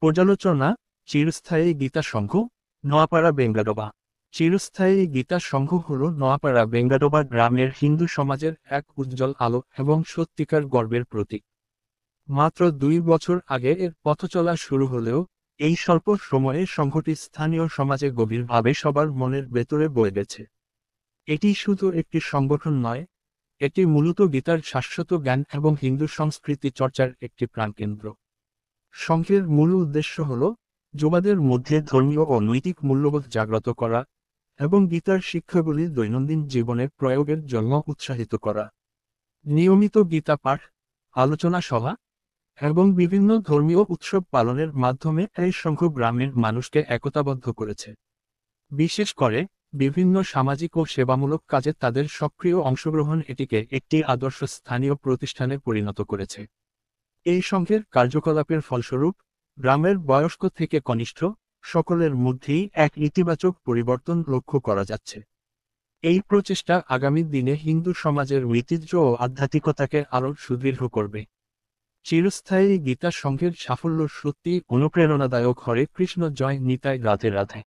পর্যালোচনা। চিরস্থায়ী গীতা সংঘ, নোয়াপাড়া বেঙ্গাডোবা। চিরস্থায়ী গীতা সংঘ হল নোয়াপাড়া বেঙ্গাডোবা গ্রামের হিন্দু সমাজের এক উজ্জ্বল আলো এবং সত্যিকার গর্বের প্রতীক। মাত্র 2 বছর আগে এর পথচলা শুরু হলেও এই স্বল্প সময়ে সংঘটি স্থানীয় সমাজে গভীরভাবে সবার মনের ভেতরে বয়ে গেছে। এটি শুধু একটি সংগঠন নয়, এটি মূলত গীতার শাশ্বত জ্ঞান এবং হিন্দু সংস্কৃতি চর্চার একটি প্রাণকেন্দ্র। সংঘের মূল উদ্দেশ্য হল যুবাদের মধ্যে ধর্মীয় ও নৈতিক মূল্যবোধ জাগ্রত করা এবং গীতার শিক্ষাগুলি দৈনন্দিন জীবনে প্রয়োগের জন্য উৎসাহিত করা। নিয়মিত গীতা পাঠ, আলোচনা সভা এবং বিভিন্ন ধর্মীয় উৎসব পালনের মাধ্যমে এই সংঘ গ্রামের মানুষকে একতাবদ্ধ করেছে। বিশেষ করে বিভিন্ন সামাজিক ও সেবামূলক কাজে তাদের সক্রিয় অংশগ্রহণ এটিকে একটি আদর্শ স্থানীয় প্রতিষ্ঠানে পরিণত করেছে। এই সংঘের কার্যকলাপের ফলস্বরূপ গ্রামের বয়স্ক থেকে কনিষ্ঠ সকলের মধ্যেই এক ইতিবাচক পরিবর্তন লক্ষ্য করা যাচ্ছে। এই প্রচেষ্টা আগামী দিনে হিন্দু সমাজের ঐতিহ্য ও আধ্যাত্মিকতাকে আরও সুদৃঢ় করবে। চিরস্থায়ী গীতা সংঘের সাফল্য সত্যিই অনুপ্রেরণাদায়ক। হরে কৃষ্ণ, জয় নিতাই, রাধে রাধে।